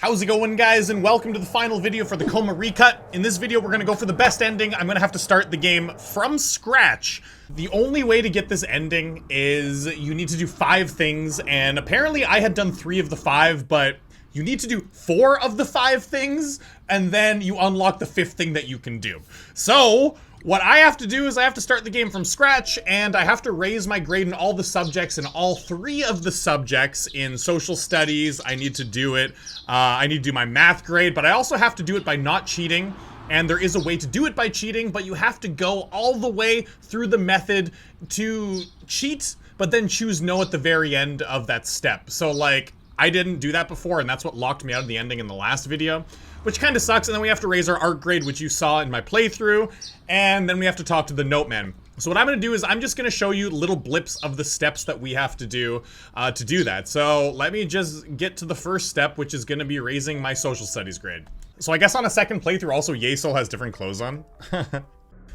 How's it going, guys, and welcome to the final video for the Coma Recut. In this video, we're gonna go for the best ending. I'm gonna have to start the game from scratch. The only way to get this ending is you need to do 5 things, and apparently I had done 3 of the 5, but you need to do 4 of the 5 things, and then you unlock the 5th thing that you can do. So, what I have to do is I have to start the game from scratch, and I have to raise my grade in all the subjects, in all 3 of the subjects. In social studies, I need to do it. I need to do my math grade, but I also have to do it by not cheating. And there is a way to do it by cheating, but you have to go all the way through the method to cheat, but then choose no at the very end of that step. So, like, I didn't do that before, and that's what locked me out of the ending in the last video, which kind of sucks. And then we have to raise our art grade, which you saw in my playthrough, and then we have to talk to the noteman. So what I'm going to do is I'm just going to show you little blips of the steps that we have to do that. So let me just get to the first step, which is going to be raising my social studies grade. So I guess on a second playthrough, also, Yasel has different clothes on.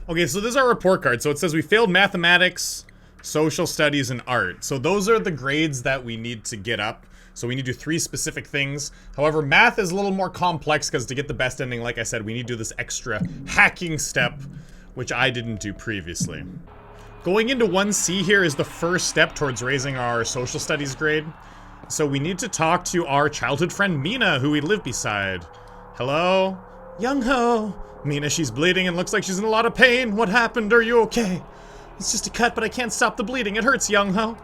Okay, so this is our report card. So it says we failed mathematics, social studies, and art. So those are the grades that we need to get up. So we need to do 3 specific things. However, math is a little more complex because to get the best ending, like I said, we need to do this extra hacking step, which I didn't do previously. Going into 1C here is the first step towards raising our social studies grade. So we need to talk to our childhood friend Mina, who we live beside. Hello? Young-ho! Mina, she's bleeding and looks like she's in a lot of pain. What happened? Are you okay? It's just a cut, but I can't stop the bleeding. It hurts, Young-ho.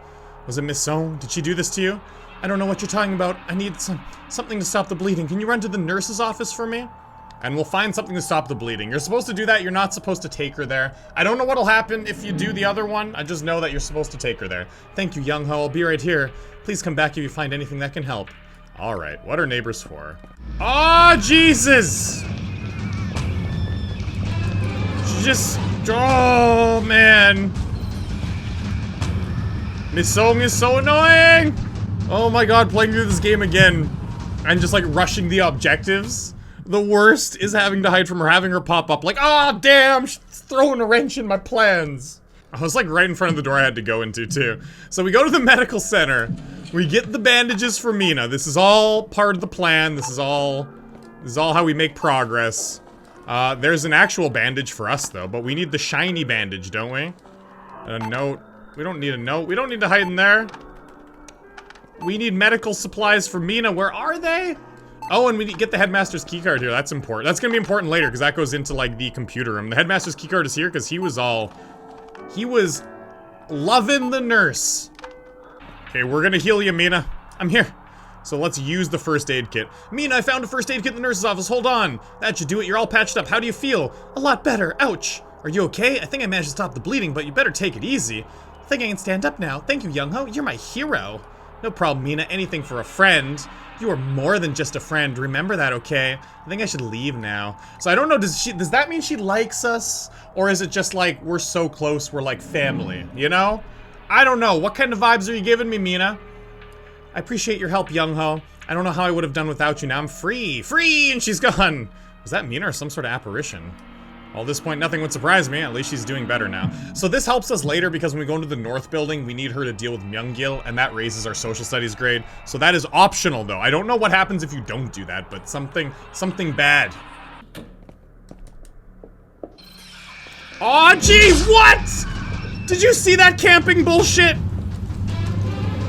Was it Miss Song? Did she do this to you? I don't know what you're talking about. I need something to stop the bleeding. Can you run to the nurse's office for me? And we'll find something to stop the bleeding. You're supposed to do that. You're not supposed to take her there. I don't know what'll happen if you do the other one. I just know that you're supposed to take her there. Thank you, Young-ho. I'll be right here. Please come back if you find anything that can help. All right. What are neighbors for? Oh, Jesus! Oh, man. Miss Song is so annoying! Oh my god, playing through this game again and just like rushing the objectives. The worst is having to hide from her, having her pop up like, oh damn, she's throwing a wrench in my plans. I was like right in front of the door I had to go into too. So we go to the medical center. We get the bandages for Mina. This is all part of the plan. This is all how we make progress. There's an actual bandage for us though, but we need the shiny bandage, don't we? A note. We don't need a note. We don't need to hide in there. We need medical supplies for Mina. Where are they? Oh, and we need to get the headmaster's keycard here. That's important. That's gonna be important later because that goes into like the computer room. The headmaster's keycard is here because he was loving the nurse. Okay, we're gonna heal you, Mina. I'm here. So let's use the first aid kit. Mina, I found a first aid kit in the nurse's office. Hold on. That should do it. You're all patched up. How do you feel? A lot better. Ouch. Are you okay? I think I managed to stop the bleeding, but you better take it easy. I think I can stand up now. Thank you, Young-ho. You're my hero. No problem, Mina. Anything for a friend. You are more than just a friend. Remember that, okay? I think I should leave now. So I don't know, does that mean she likes us? Or is it just like, we're so close, we're like family, you know? I don't know. What kind of vibes are you giving me, Mina? I appreciate your help, Young-ho. I don't know how I would have done without you. Now I'm free. Free! And she's gone. Was that Mina or some sort of apparition? Well, at this point, nothing would surprise me. At least she's doing better now. So this helps us later because when we go into the north building, we need her to deal with Myung-gil, and that raises our social studies grade. So that is optional, though. I don't know what happens if you don't do that, but something bad. Oh, gee, what? Did you see that camping bullshit?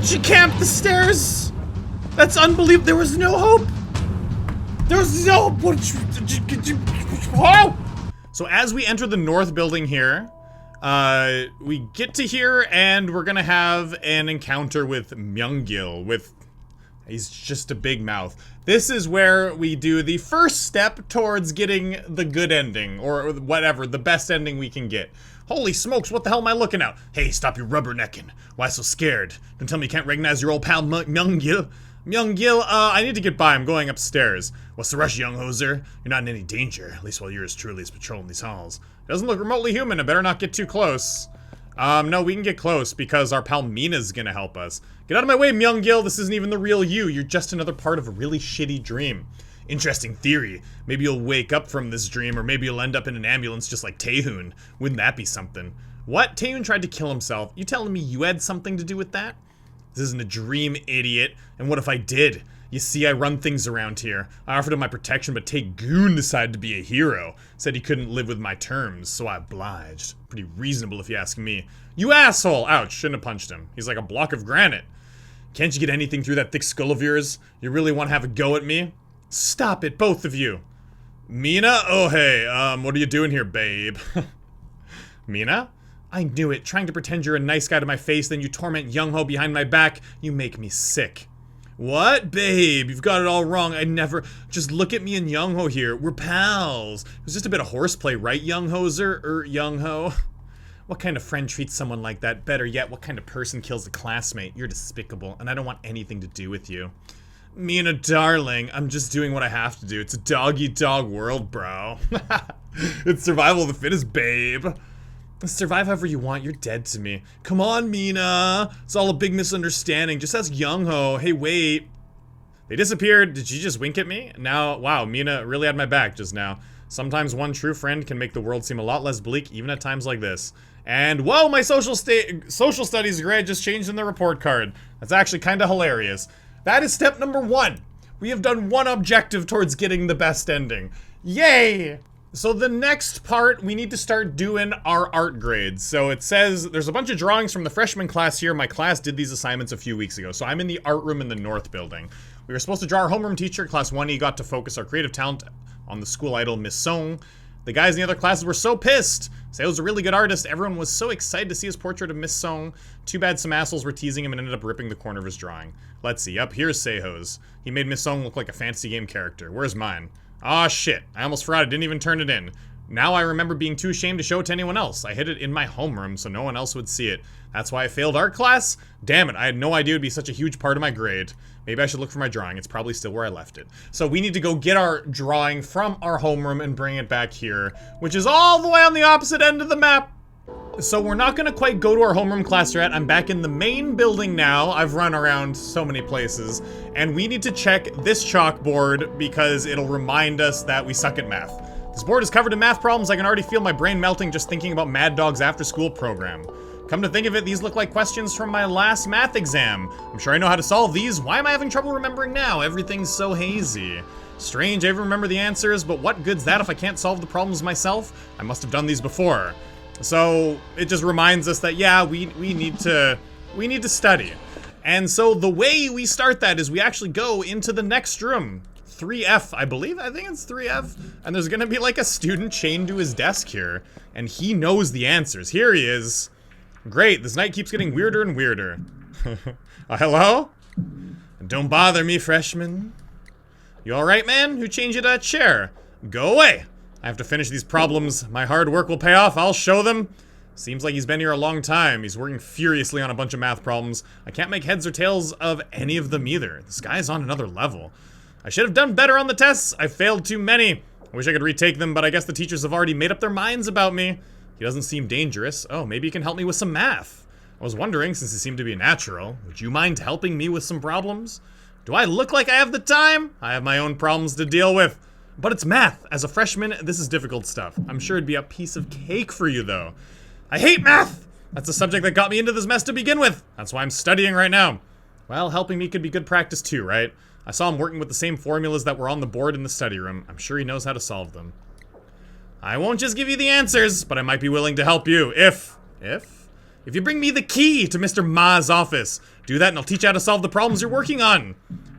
She camped the stairs? That's unbelievable. There was no hope. There was no hope. Oh! So as we enter the north building here, we get to here and we're gonna have an encounter with Myung-gil he's just a big mouth. This is where we do the first step towards getting the good ending, or whatever, the best ending we can get. Holy smokes, what the hell am I looking at? Hey, stop your rubbernecking. Why so scared? Don't tell me you can't recognize your old pal Myung-gil. Myung-gil, I need to get by. I'm going upstairs. What's the rush, young hoser? You're not in any danger, at least while yours truly is patrolling these halls. Doesn't look remotely human. I better not get too close. No, we can get close because our pal Mina's gonna help us. Get out of my way, Myung-gil. This isn't even the real you. You're just another part of a really shitty dream. Interesting theory. Maybe you'll wake up from this dream, or maybe you'll end up in an ambulance just like Taehoon. Wouldn't that be something? What? Taehoon tried to kill himself. You telling me you had something to do with that? This isn't a dream, idiot. And what if I did? You see, I run things around here. I offered him my protection, but Tate Goon decided to be a hero. Said he couldn't live with my terms, so I obliged. Pretty reasonable if you ask me. You asshole! Ouch, shouldn't have punched him. He's like a block of granite. Can't you get anything through that thick skull of yours? You really want to have a go at me? Stop it, both of you. Mina? Oh, hey, what are you doing here, babe? Mina? I knew it. Trying to pretend you're a nice guy to my face, then you torment Young-ho behind my back. You make me sick. What? Babe, you've got it all wrong. I never... Just look at me and Young-ho here. We're pals. It was just a bit of horseplay, right, Young-hoser? Young-ho? What kind of friend treats someone like that? Better yet, what kind of person kills a classmate? You're despicable, and I don't want anything to do with you. Mina, darling, I'm just doing what I have to do. It's a dog-eat-dog world, bro. It's survival of the fittest, babe. Survive however you want, you're dead to me. Come on, Mina. It's all a big misunderstanding. Just ask Young-ho. Hey, wait. They disappeared. Did you just wink at me? Now, wow, Mina really had my back just now. Sometimes one true friend can make the world seem a lot less bleak, even at times like this. And, whoa, my social studies grade just changed in the report card. That's actually kind of hilarious. That is step number 1. We have done one objective towards getting the best ending. Yay! So the next part, we need to start doing our art grades. So it says, there's a bunch of drawings from the freshman class here. My class did these assignments a few weeks ago. So I'm in the art room in the North building. We were supposed to draw our homeroom teacher. Class 1E got to focus our creative talent on the school idol, Miss Song. The guys in the other classes were so pissed. Seo was a really good artist. Everyone was so excited to see his portrait of Miss Song. Too bad some assholes were teasing him and ended up ripping the corner of his drawing. Let's see, up here's Seho's. He made Miss Song look like a fantasy game character. Where's mine? Aw, shit. I almost forgot I didn't even turn it in. Now I remember being too ashamed to show it to anyone else. I hid it in my homeroom so no one else would see it. That's why I failed art class? Damn it, I had no idea it would be such a huge part of my grade. Maybe I should look for my drawing. It's probably still where I left it. So we need to go get our drawing from our homeroom and bring it back here, which is all the way on the opposite end of the map. So we're not gonna quite go to our homeroom class yet. I'm back in the main building now. I've run around so many places. And we need to check this chalkboard because it'll remind us that we suck at math. This board is covered in math problems. I can already feel my brain melting just thinking about Mad Dog's after-school program. Come to think of it, these look like questions from my last math exam. I'm sure I know how to solve these. Why am I having trouble remembering now? Everything's so hazy. Strange, I even remember the answers, but what good's that if I can't solve the problems myself? I must have done these before. So it just reminds us that, yeah, we need to study. And so the way we start that is we actually go into the next room. 3F, I believe. I think it's 3F. And there's gonna be like a student chained to his desk here. And he knows the answers. Here he is. Great, this night keeps getting weirder and weirder. Hello? Don't bother me, freshman. You alright, man? Who changed you to a chair? Go away! I have to finish these problems. My hard work will pay off. I'll show them. Seems like he's been here a long time. He's working furiously on a bunch of math problems. I can't make heads or tails of any of them either. This guy's on another level. I should have done better on the tests. I failed too many. I wish I could retake them, but I guess the teachers have already made up their minds about me. He doesn't seem dangerous. Oh, maybe he can help me with some math. I was wondering, since he seemed to be a natural, would you mind helping me with some problems? Do I look like I have the time? I have my own problems to deal with. But it's math. As a freshman, this is difficult stuff. I'm sure it'd be a piece of cake for you, though. I hate math! That's the subject that got me into this mess to begin with. That's why I'm studying right now. Well, helping me could be good practice too, right? I saw him working with the same formulas that were on the board in the study room. I'm sure he knows how to solve them. I won't just give you the answers, but I might be willing to help you if you bring me the key to Mr. Ma's office. Do that and I'll teach you how to solve the problems you're working on.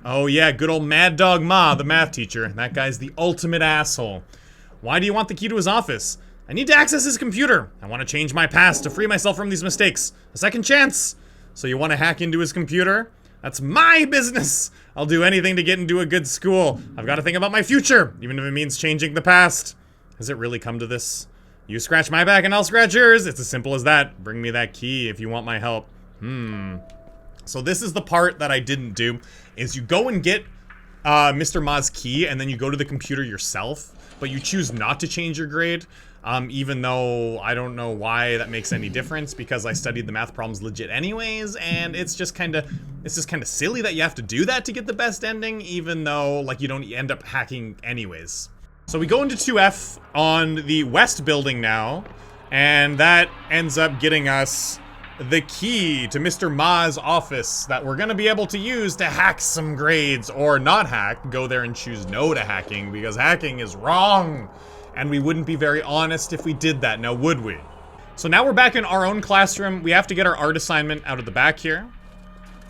Oh yeah, good old Mad Dog Ma, the math teacher. That guy's the ultimate asshole. Why do you want the key to his office? I need to access his computer. I want to change my past to free myself from these mistakes. A second chance. So you want to hack into his computer? That's my business. I'll do anything to get into a good school. I've got to think about my future, even if it means changing the past. Has it really come to this? You scratch my back and I'll scratch yours. It's as simple as that. Bring me that key if you want my help. So this is the part that I didn't do, is you go and get Mr. Ma's key and then you go to the computer yourself, but you choose not to change your grade. Even though I don't know why that makes any difference, because I studied the math problems legit anyways, and it's just kind of silly that you have to do that to get the best ending, even though like you don't end up hacking anyways. So we go into 2F on the west building now, and that ends up getting us the key to Mr. Ma's office that we're gonna be able to use to hack some grades, or not hack, go there and choose no to hacking, because hacking is wrong. And we wouldn't be very honest if we did that, now would we? So now we're back in our own classroom. We have to get our art assignment out of the back here.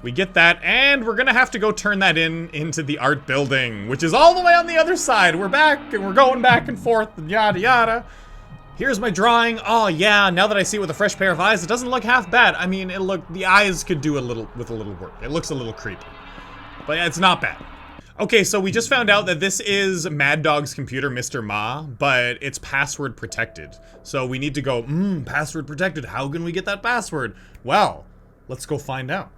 We get that, and we're gonna have to go turn that into the art building, which is all the way on the other side. We're back, and we're going back and forth, and yada yada. Here's my drawing. Oh yeah, now that I see it with a fresh pair of eyes, it doesn't look half bad. I mean, the eyes could do a little work. It looks a little creepy, but it's not bad. Okay, so we just found out that this is Mad Dog's computer, Mr. Ma, but it's password protected. So we need to go, password protected. How can we get that password? Well, let's go find out.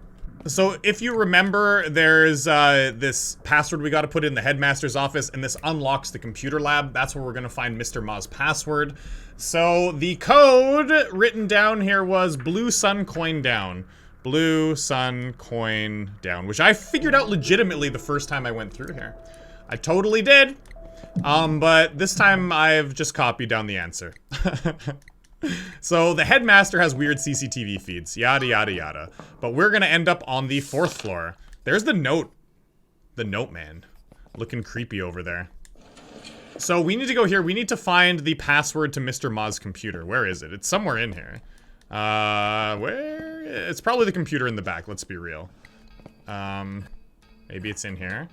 So if you remember, there's this password we gotta put in the headmaster's office, and this unlocks the computer lab. That's where we're gonna find Mr. Ma's password. So the code written down here was blue sun coin down. Blue sun coin down, which I figured out legitimately the first time I went through here. I totally did. But this time I've just copied down the answer. So the headmaster has weird CCTV feeds, yada yada yada. But we're gonna end up on the 4th floor. There's the note. The note man. Looking creepy over there. So we need to go here. We need to find the password to Mr. Ma's computer. Where is it? It's somewhere in here. Where? It's probably the computer in the back, let's be real. Maybe it's in here.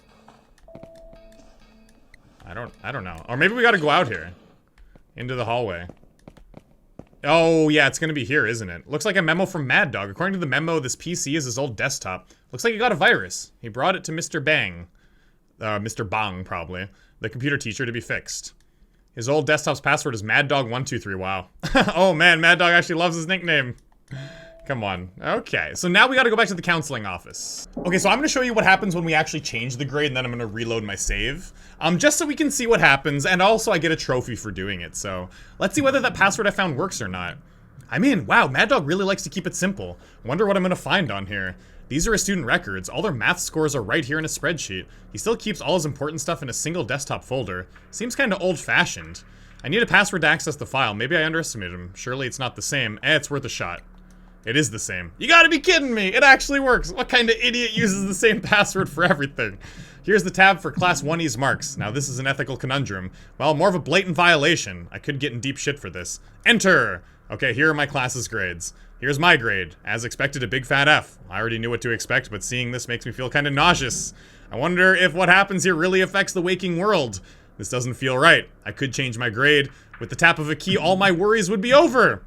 I don't know. Or maybe we gotta go out here. Into the hallway. Oh, yeah, it's gonna be here, isn't it? Looks like a memo from Mad Dog. According to the memo, this PC is his old desktop. Looks like he got a virus. He brought it to Mr. Bang. Mr. Bang, probably. The computer teacher to be fixed. His old desktop's password is MaddDog123. Wow. Oh man, Mad Dog actually loves his nickname. Come on. Okay, so now we gotta go back to the counseling office. Okay, so I'm gonna show you what happens when we actually change the grade, and then I'm gonna reload my save. Just so we can see what happens, and also I get a trophy for doing it, so let's see whether that password I found works or not. I'm in. Wow, Mad Dog really likes to keep it simple. Wonder what I'm gonna find on here. These are his student records. All their math scores are right here in a spreadsheet. He still keeps all his important stuff in a single desktop folder. Seems kinda old-fashioned. I need a password to access the file. Maybe I underestimated him. Surely it's not the same. It's worth a shot. It is the same. You gotta be kidding me! It actually works! What kind of idiot uses the same password for everything? Here's the tab for Class 1E's marks. Now this is an ethical conundrum. Well, more of a blatant violation. I could get in deep shit for this. Enter! Okay, here are my class's grades. Here's my grade. As expected, a big fat F. I already knew what to expect, but seeing this makes me feel kind of nauseous. I wonder if what happens here really affects the waking world. This doesn't feel right. I could change my grade. With the tap of a key, all my worries would be over.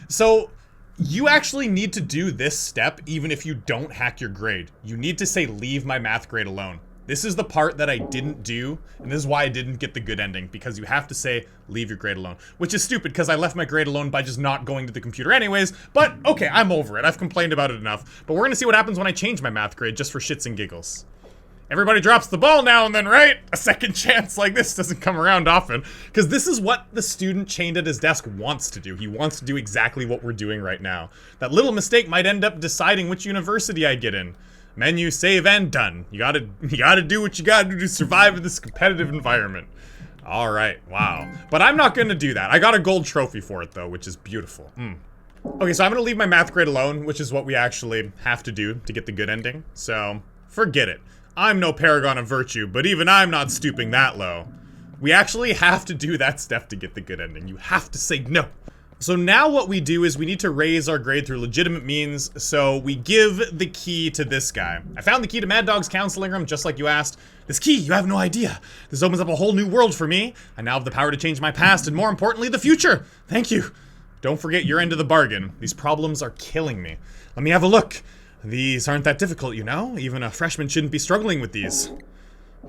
So, you actually need to do this step even if you don't hack your grade. You need to say, leave my math grade alone. This is the part that I didn't do, and this is why I didn't get the good ending, because you have to say, leave your grade alone. Which is stupid, because I left my grade alone by just not going to the computer anyways, but okay, I'm over it. I've complained about it enough. But we're gonna see what happens when I change my math grade, just for shits and giggles. Everybody drops the ball now and then, right? A second chance like this doesn't come around often, because this is what the student chained at his desk wants to do. He wants to do exactly what we're doing right now. That little mistake might end up deciding which university I get in. Menu, save, and done. You gotta do what you gotta do to survive in this competitive environment. Alright, wow. But I'm not gonna do that. I got a gold trophy for it, though, which is beautiful. Okay, so I'm gonna leave my math grade alone, which is what we actually have to do to get the good ending. So, forget it. I'm no paragon of virtue, but even I'm not stooping that low. We actually have to do that step to get the good ending. You have to say no. So now what we do is we need to raise our grade through legitimate means, so we give the key to this guy. I found the key to Mad Dog's counseling room, just like you asked. This key, you have no idea. This opens up a whole new world for me. I now have the power to change my past, and more importantly, the future. Thank you. Don't forget your end of the bargain. These problems are killing me. Let me have a look. These aren't that difficult, you know? Even a freshman shouldn't be struggling with these.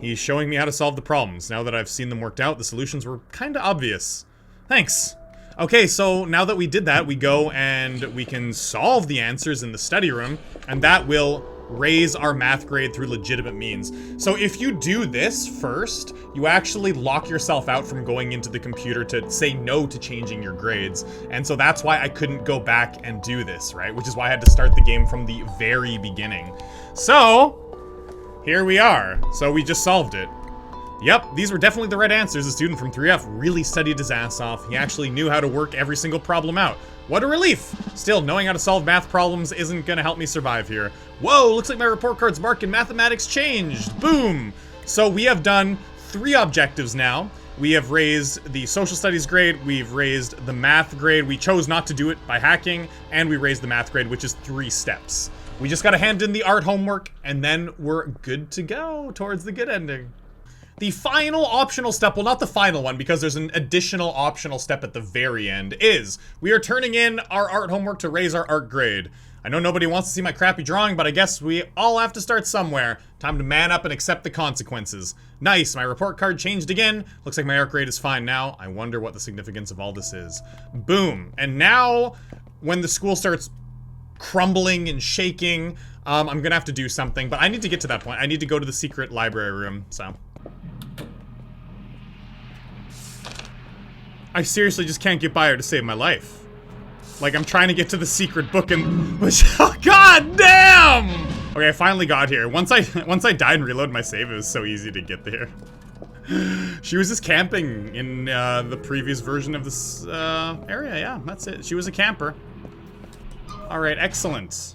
He's showing me how to solve the problems. Now that I've seen them worked out, the solutions were kinda obvious. Thanks. Okay, so now that we did that, we go and we can solve the answers in the study room, and that will raise our math grade through legitimate means. So if you do this first, you actually lock yourself out from going into the computer to say no to changing your grades. And so that's why I couldn't go back and do this, right? Which is why I had to start the game from the very beginning. So, here we are. So we just solved it. Yep, these were definitely the right answers. The student from 3F really studied his ass off. He actually knew how to work every single problem out. What a relief! Still, knowing how to solve math problems isn't gonna help me survive here. Whoa, looks like my report card's mark in mathematics changed. Boom! So we have done 3 objectives now. We have raised the social studies grade, we've raised the math grade, we chose not to do it by hacking, and we raised the math grade, which is 3 steps. We just gotta hand in the art homework, and then we're good to go towards the good ending. The final optional step, well, not the final one, because there's an additional optional step at the very end, is we are turning in our art homework to raise our art grade. I know nobody wants to see my crappy drawing, but I guess we all have to start somewhere. Time to man up and accept the consequences. Nice, my report card changed again. Looks like my art grade is fine now. I wonder what the significance of all this is. Boom. And now, when the school starts crumbling and shaking, I'm gonna have to do something, but I need to get to that point. I need to go to the secret library room, so. I seriously just can't get by her to save my life. Like, I'm trying to get to the secret book and... oh, god damn! Okay, I finally got here. Once I died and reloaded my save, it was so easy to get there. She was just camping in the previous version of this area, yeah, that's it. She was a camper. Alright, excellent.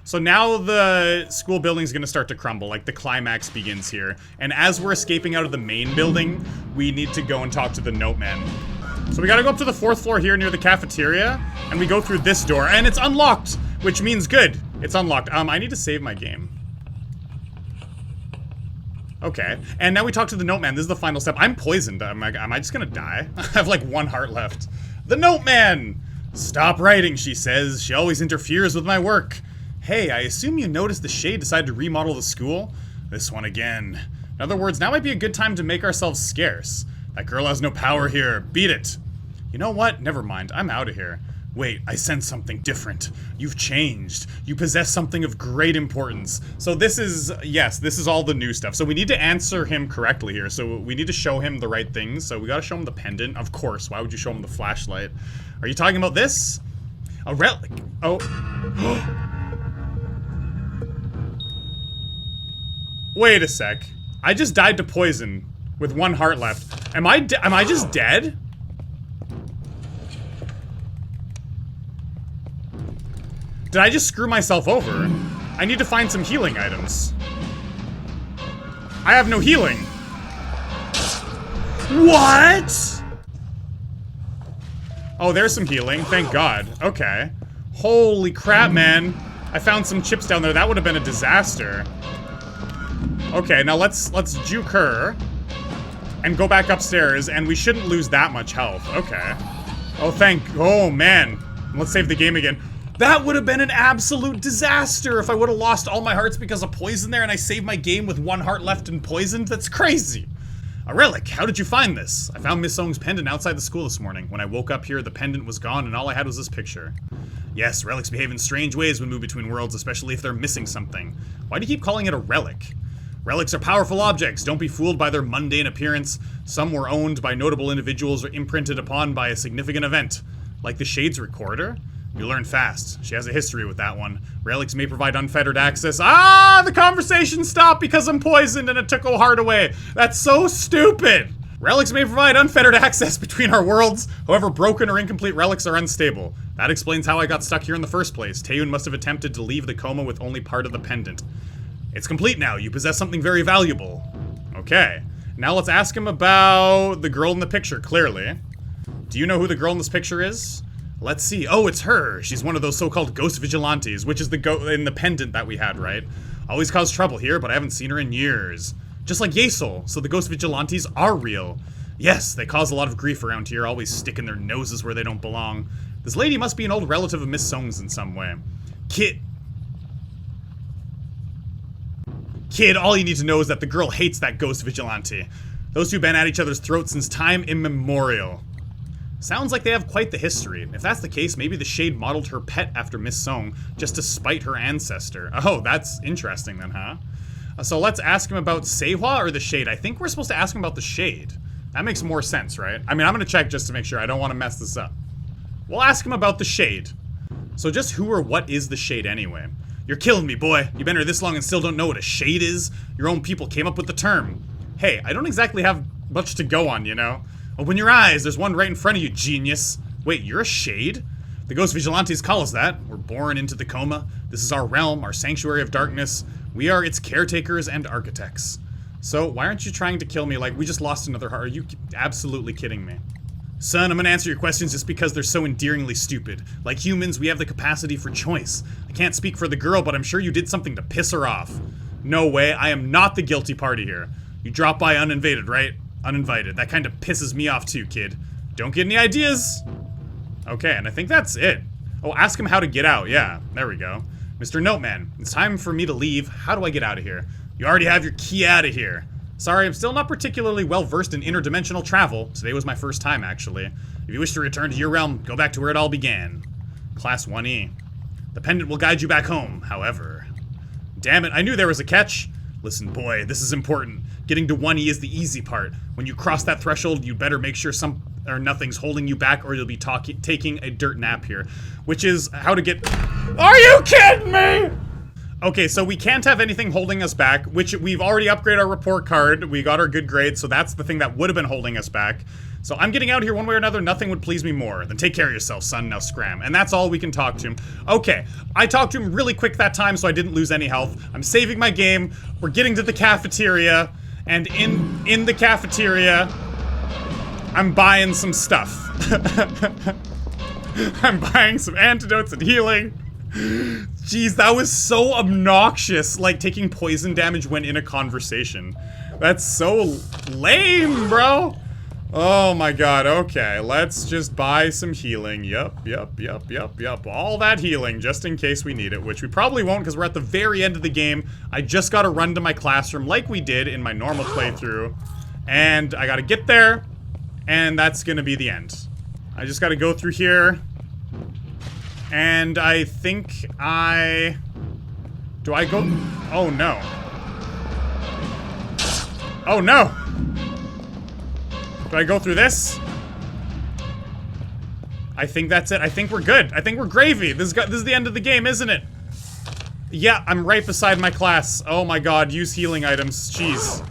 So now the school building's gonna start to crumble, like the climax begins here. And as we're escaping out of the main building, we need to go and talk to the noteman. So we gotta go up to the 4th floor here near the cafeteria, and we go through this door, and it's unlocked, which means good. It's unlocked. I need to save my game. Okay, and now we talk to the noteman. This is the final step. I'm poisoned. Am I just gonna die? I have like 1 heart left. The noteman! Stop writing, she says. She always interferes with my work. Hey, I assume you noticed the Shade decided to remodel the school? This one again. In other words, now might be a good time to make ourselves scarce. That girl has no power here. Beat it. You know what? Never mind. I'm out of here. Wait, I sense something different. You've changed. You possess something of great importance. So this is, yes, this is all the new stuff. So we need to answer him correctly here. So we need to show him the right things. So we gotta show him the pendant. Of course. Why would you show him the flashlight? Are you talking about this? A relic. Oh. Wait a sec. I just died to poison with 1 heart left. Am I just dead? Did I just screw myself over? I need to find some healing items. I have no healing. What? Oh, there's some healing. Thank God. Okay. Holy crap, man. I found some chips down there. That would have been a disaster. Okay, now let's juke her and go back upstairs, and we shouldn't lose that much health. Okay. Oh, man. Let's save the game again. That would have been an absolute disaster if I would have lost all my hearts because of poison there and I saved my game with 1 heart left and poisoned. That's crazy. A relic. How did you find this? I found Miss Song's pendant outside the school this morning. When I woke up here, the pendant was gone and all I had was this picture. Yes, relics behave in strange ways when moved between worlds, especially if they're missing something. Why do you keep calling it a relic? Relics are powerful objects. Don't be fooled by their mundane appearance. Some were owned by notable individuals or imprinted upon by a significant event. Like the Shade's recorder? You learn fast. She has a history with that one. Relics may provide unfettered access. Ah, the conversation stopped because I'm poisoned and it took a heart away. That's so stupid. Relics may provide unfettered access between our worlds. However, broken or incomplete relics are unstable. That explains how I got stuck here in the first place. Taeyun must have attempted to leave the coma with only part of the pendant. It's complete now. You possess something very valuable. Okay. Now let's ask him about the girl in the picture, clearly. Do you know who the girl in this picture is? Let's see. Oh, it's her. She's one of those so-called ghost vigilantes, which is the in the pendant that we had, right? Always cause trouble here, but I haven't seen her in years. Just like Yesol, so the ghost vigilantes are real. Yes, they cause a lot of grief around here, always sticking their noses where they don't belong. This lady must be an old relative of Miss Song's in some way. Kid, all you need to know is that the girl hates that ghost vigilante. Those two been at each other's throats since time immemorial. Sounds like they have quite the history. If that's the case, maybe the Shade modeled her pet after Miss Song, just to spite her ancestor. Oh, that's interesting then, huh? So let's ask him about Sehwa or the Shade. I think we're supposed to ask him about the Shade. That makes more sense, right? I mean, I'm gonna check just to make sure. I don't want to mess this up. We'll ask him about the Shade. So just who or what is the Shade anyway? You're killing me, boy. You've been here this long and still don't know what a Shade is? Your own people came up with the term. Hey, I don't exactly have much to go on, you know? Open your eyes, there's one right in front of you, genius. Wait, you're a shade? The ghost vigilantes call us that. We're born into the coma. This is our realm, our sanctuary of darkness. We are its caretakers and architects. So why aren't you trying to kill me like we just lost another heart? Are you absolutely kidding me? Son, I'm gonna answer your questions just because they're so endearingly stupid. Like humans, we have the capacity for choice. I can't speak for the girl, but I'm sure you did something to piss her off. No way, I am not the guilty party here. You dropped by uninvited, right? Uninvited. That kind of pisses me off too, kid. Don't get any ideas. Okay, and I think that's it. Oh, ask him how to get out. Yeah, there we go. Mr. Noteman, it's time for me to leave. How do I get out of here? You already have your key out of here. Sorry, I'm still not particularly well versed in interdimensional travel. Today was my first time, actually. If you wish to return to your realm, go back to where it all began. Class 1E. The pendant will guide you back home, however. Damn it, I knew there was a catch. Listen, boy, this is important. Getting to 1E is the easy part. When you cross that threshold, you better make sure nothing's holding you back or you'll be taking a dirt nap here. Which is how to get... Are you kidding me? Okay, so we can't have anything holding us back, which we've already upgraded our report card. We got our good grades, so that's the thing that would have been holding us back. So I'm getting out here one way or another. Nothing would please me more. Then take care of yourself, son. Now scram. And that's all we can talk to him. Okay, I talked to him really quick that time, so I didn't lose any health. I'm saving my game. We're getting to the cafeteria. And in the cafeteria, I'm buying some stuff. I'm buying some antidotes and healing. Jeez, that was so obnoxious, like taking poison damage when in a conversation. That's so lame, bro. Oh my god, okay, let's just buy some healing. Yup. All that healing, just in case we need it, which we probably won't because we're at the very end of the game. I just gotta run to my classroom like we did in my normal playthrough. And I gotta get there, and that's gonna be the end. I just gotta go through here. And I think do I go? Oh no. Oh no! Do I go through this? I think that's it. I think we're good. I think we're gravy. This is the end of the game, isn't it? Yeah, I'm right beside my class. Oh my god, use healing items. Jeez.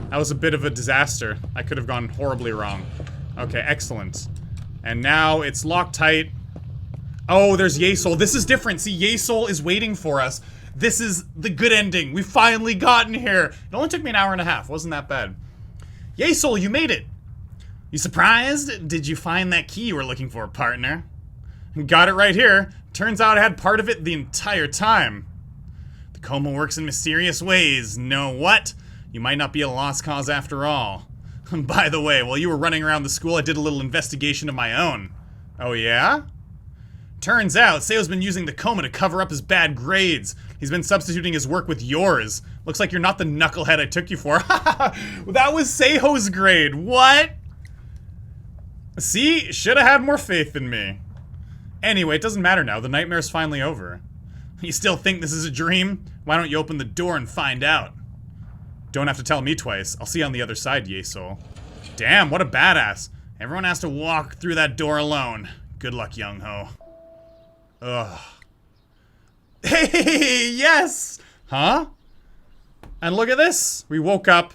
That was a bit of a disaster. I could have gone horribly wrong. Okay, excellent. And now it's Loctite. Oh, there's Yasol. This is different. See, Yasol is waiting for us. This is the good ending. We've finally gotten here. It only took me an hour and a half. Wasn't that bad. Yasol, you made it. You surprised? Did you find that key you were looking for, partner? Got it right here. Turns out I had part of it the entire time. The coma works in mysterious ways. Know what? You might not be a lost cause after all. By the way, while you were running around the school, I did a little investigation of my own. Oh yeah? Turns out, Seo's been using the coma to cover up his bad grades. He's been substituting his work with yours. Looks like you're not the knucklehead I took you for. That was Seiho's grade. What? See? Should have had more faith in me. Anyway, it doesn't matter now. The nightmare's finally over. You still think this is a dream? Why don't you open the door and find out? Don't have to tell me twice. I'll see you on the other side, Yasol. Damn, what a badass. Everyone has to walk through that door alone. Good luck, Young-ho. Ugh. Hey, yes! Huh? And look at this. We woke up.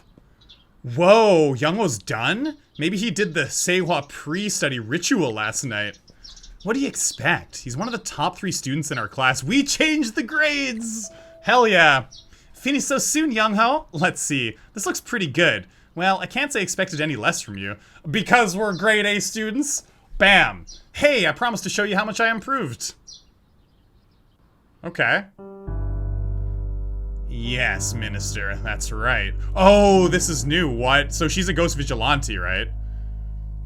Whoa, Young-ho's done? Maybe he did the Seihwa pre-study ritual last night. What do you expect? He's one of the top 3 students in our class. We changed the grades! Hell yeah. Finished so soon, Young-ho? Let's see. This looks pretty good. Well, I can't say expected any less from you. Because we're grade A students? Bam. Hey, I promised to show you how much I improved. Okay. Yes, Minister, that's right. Oh, this is new, what? So she's a ghost vigilante, right?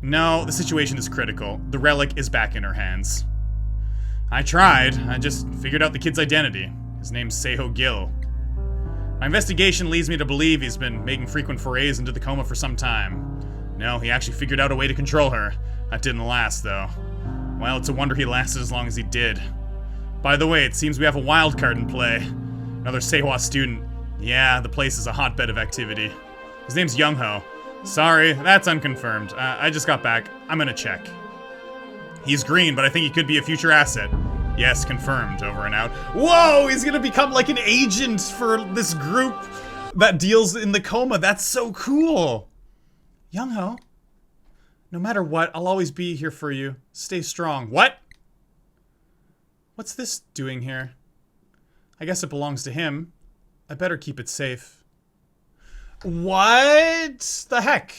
No, the situation is critical. The relic is back in her hands. I tried. I just figured out the kid's identity. His name's Seiho Gil. My investigation leads me to believe he's been making frequent forays into the coma for some time. No, he actually figured out a way to control her. That didn't last, though. Well, it's a wonder he lasted as long as he did. By the way, it seems we have a wild card in play. Another Seihwa student. Yeah, the place is a hotbed of activity. His name's Young-ho. Sorry, that's unconfirmed. I just got back. I'm gonna check. He's green, but I think he could be a future asset. Yes, confirmed. Over and out. Whoa, he's gonna become like an agent for this group that deals in the coma. That's so cool. Young-ho. No matter what, I'll always be here for you. Stay strong. What? What's this doing here? I guess it belongs to him. I better keep it safe. What the heck?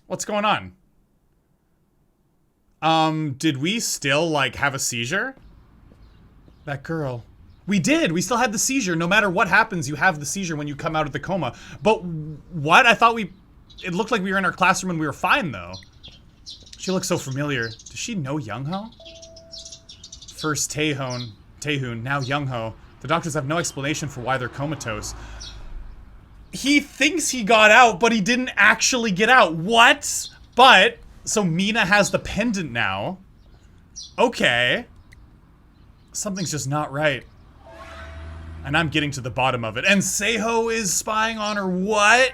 What's going on? Did we still, like, have a seizure? That girl. We did! We still had the seizure. No matter what happens, you have the seizure when you come out of the coma. But what? I thought it looked like we were in our classroom and we were fine, though. She looks so familiar. Does she know Young-ho? First Taehoon, now Young-ho. The doctors have no explanation for why they're comatose. He thinks he got out, but he didn't actually get out. What? But, so Mina has the pendant now. Okay. Something's just not right. And I'm getting to the bottom of it. And Seiho is spying on her. What?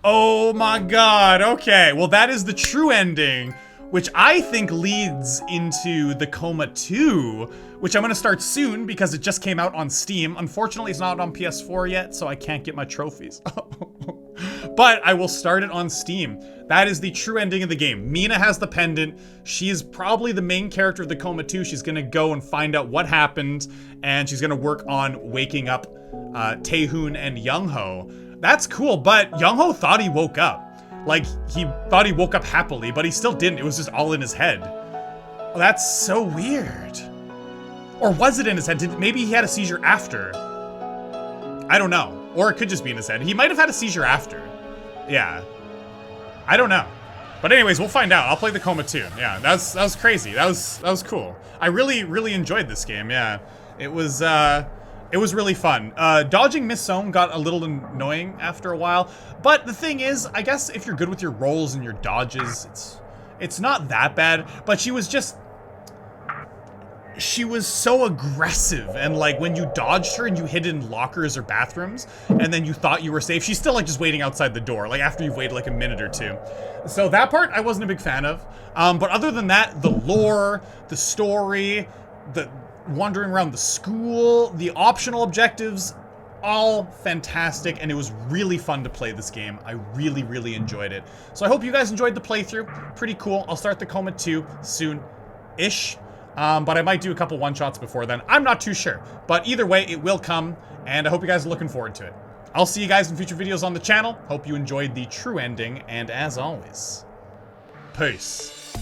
Oh my god. Okay. Well, that is the true ending, which I think leads into the Coma 2, which I'm going to start soon because it just came out on Steam. Unfortunately, it's not on PS4 yet, so I can't get my trophies. But I will start it on Steam. That is the true ending of the game. Mina has the pendant. She is probably the main character of the Coma 2. She's going to go and find out what happened, and she's going to work on waking up Taehoon and Young-ho. That's cool, but Young-ho thought he woke up. Like, he thought he woke up happily, but he still didn't. It was just all in his head. Oh, that's so weird. Or was it in his head? Maybe he had a seizure after. I don't know. Or it could just be in his head. He might have had a seizure after. Yeah. I don't know. But anyways, we'll find out. I'll play the Coma 2. Yeah, that was crazy. That was cool. I really enjoyed this game, yeah. It was really fun. Dodging Miss Sohn got a little annoying after a while, but the thing is, I guess if you're good with your rolls and your dodges, it's not that bad, but she was so aggressive, and like when you dodged her and you hid in lockers or bathrooms, and then you thought you were safe, she's still like just waiting outside the door, like after you've waited like a minute or two. So that part I wasn't a big fan of, but other than that, the lore, the story, the wandering around the school, the optional objectives, all fantastic, and it was really fun to play this game. I really enjoyed it. So I hope you guys enjoyed the playthrough. Pretty cool. I'll start the Coma 2 soon-ish, but I might do a couple one-shots before then. I'm not too sure, but either way, it will come, and I hope you guys are looking forward to it. I'll see you guys in future videos on the channel. Hope you enjoyed the true ending, and as always, peace.